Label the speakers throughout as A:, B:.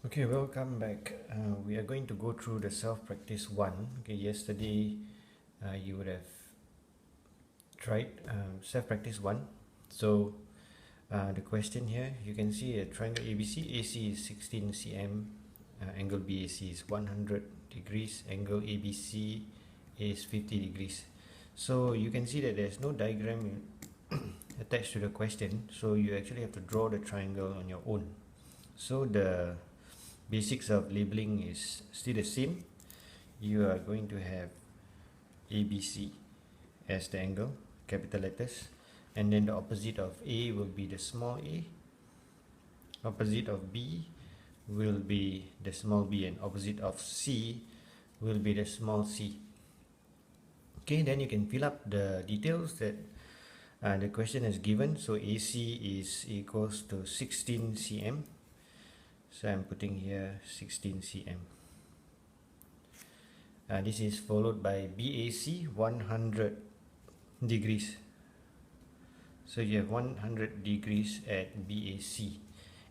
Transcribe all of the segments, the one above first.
A: Okay, welcome back. We are going to go through the self-practice one. Okay, yesterday you would have tried self-practice one. So the question here, you can see a triangle ABC. AC is 16 cm, angle BAC is 100 degrees, angle ABC is 50 degrees. So you can see that there's no diagram attached to the question. So you actually have to draw the triangle on your own. So the basics of labeling is still the same. You are going to have ABC as the angle, capital letters, and then the opposite of A will be the small a, opposite of B will be the small b, and opposite of C will be the small c. Okay, then you can fill up the details that the question is given. So AC is equals to 16 cm. So I'm putting here 16 cm. This is followed by BAC 100 degrees. So you have 100 degrees at BAC,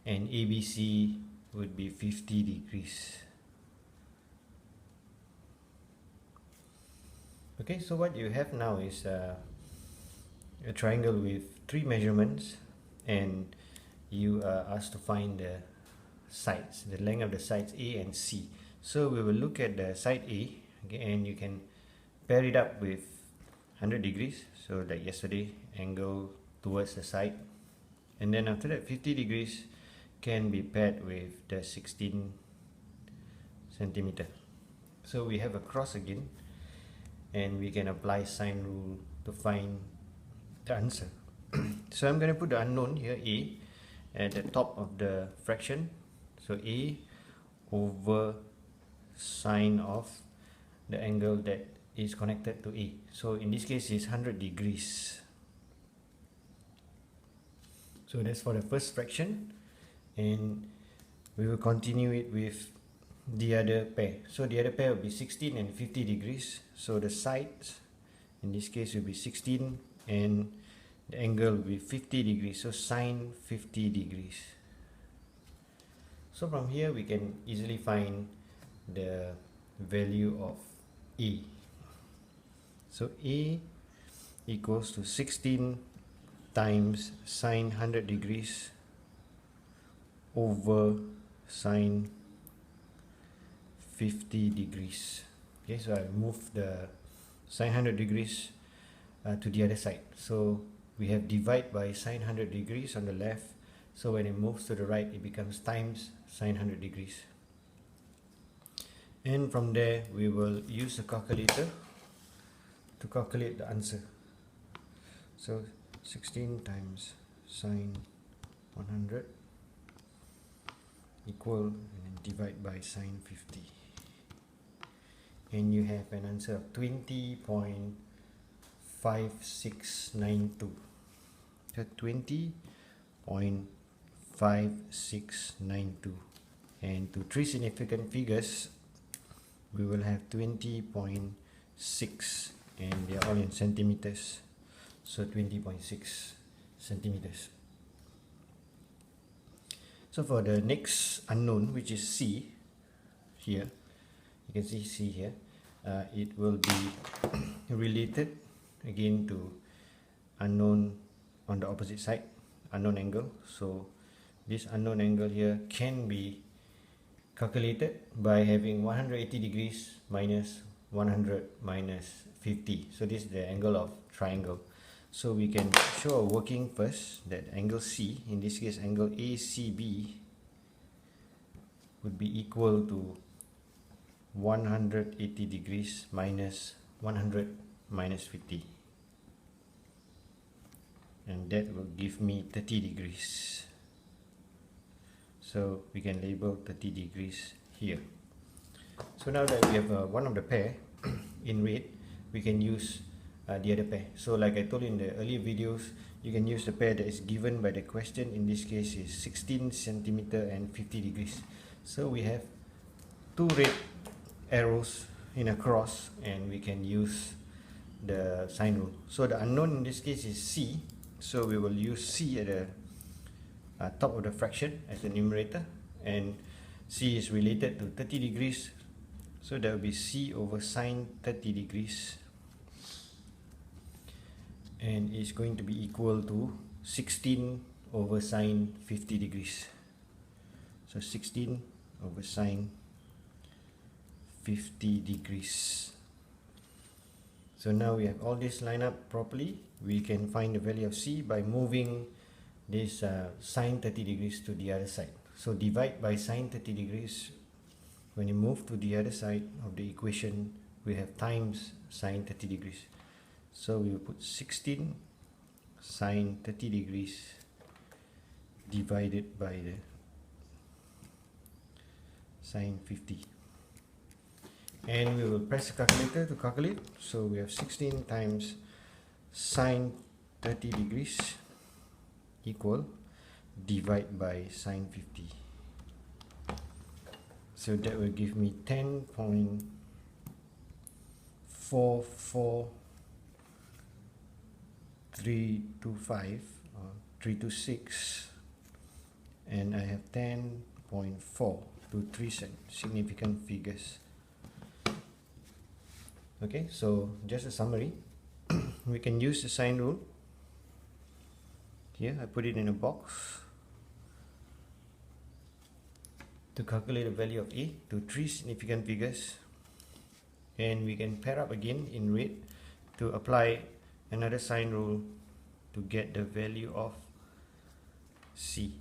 A: and ABC would be 50 degrees. Okay, so what you have now is a triangle with three measurements, and you are asked to find the sides, the length of the sides A and C. So we will look at the side A, okay, and you can pair it up with 100 degrees, so like yesterday, angle towards the side, and then after that 50 degrees can be paired with the 16 centimeter. So we have a cross again, and we can apply sine rule to find the answer. So I'm going to put the unknown here, A, at the top of the fraction. So A over sine of the angle that is connected to A. So in this case is 100 degrees. So that's for the first fraction, and we will continue it with the other pair. So the other pair will be 16 and 50 degrees. So the sides in this case will be 16 and the angle will be 50 degrees. So sine 50 degrees. So from here we can easily find the value of A. So A equals to 16 times sine 100 degrees over sine 50 degrees. Okay, so I move the sine 100 degrees to the other side. So we have divide by sine 100 degrees on the left. So when it moves to the right, it becomes times sine 100 degrees. And from there, we will use a calculator to calculate the answer. So 16 times sine 100 equal, and then divide by sine 50. And you have an answer of 20.5692. So 20.5692. And to three significant figures, we will have 20.6, and they are all in centimeters. So 20.6 centimeters. So for the next unknown, which is C, here, you can see C here, it will be related again to unknown on the opposite side, unknown angle. So this unknown angle here can be calculated by having 180 degrees minus 100 minus 50. So this is the angle of triangle. So we can show a working first, that angle C, in this case angle ACB, would be equal to 180 degrees minus 100 minus 50. And that will give me 30 degrees. So we can label 30 degrees here. So now that we have one of the pair in red, we can use the other pair. So like I told you in the earlier videos, you can use the pair that is given by the question. In this case is 16 centimeter and 50 degrees. So we have two red arrows in a cross, and we can use the sine rule. So the unknown in this case is C. So we will use C at the top of the fraction as the numerator, and C is related to 30 degrees, so that will be C over sine 30 degrees, and it's going to be equal to 16 over sine 50 degrees. So 16 over sine 50 degrees. So now we have all this lined up properly. We can find the value of C by moving this sine 30 degrees to the other side. So divide by sine 30 degrees. When you move to the other side of the equation, we have times sine 30 degrees. So we will put 16 sine 30 degrees divided by the sine 50. And we will press the calculator to calculate. So we have 16 times sine 30 degrees equal divide by sine 50. So that will give me 10.44325 or 326, and I have 10.4 to 3 significant figures. Okay, so just a summary. We can use the sine rule. Here I put it in a box to calculate the value of A to 3 significant figures, and we can pair up again in red to apply another sine rule to get the value of C.